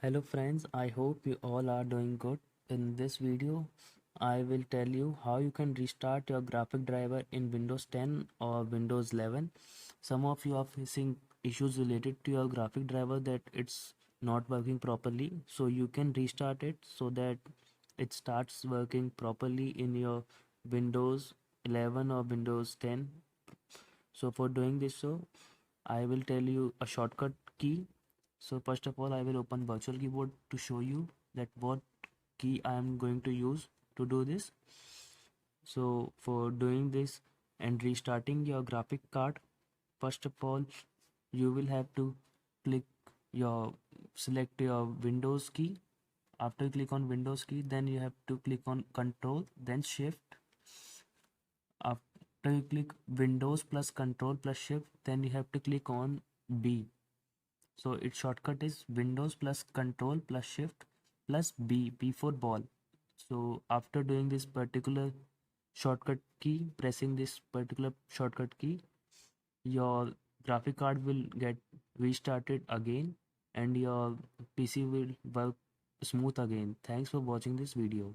Hello friends, I hope you all are doing good. In this video, I will tell you how you can restart your graphic driver in Windows 10 or Windows 11. Some of you are facing issues related to your graphic driver that it's not working properly. So you can restart it so that it starts working properly in your Windows 11 or Windows 10. So for doing this, I will tell you a shortcut key. So first of all, I will open virtual keyboard to show you that what key I am going to use to do this. So for doing this and restarting your graphic card, first of all, you will have to click select your Windows key. After you click on Windows key, then you have to click on Control, then Shift. After you click Windows plus Control plus Shift, then you have to click on B. So its shortcut is Windows plus Control plus Shift plus B for ball. So after doing this particular shortcut key, pressing this particular shortcut key, your graphic card will get restarted again and your PC will work smooth again. Thanks for watching this video.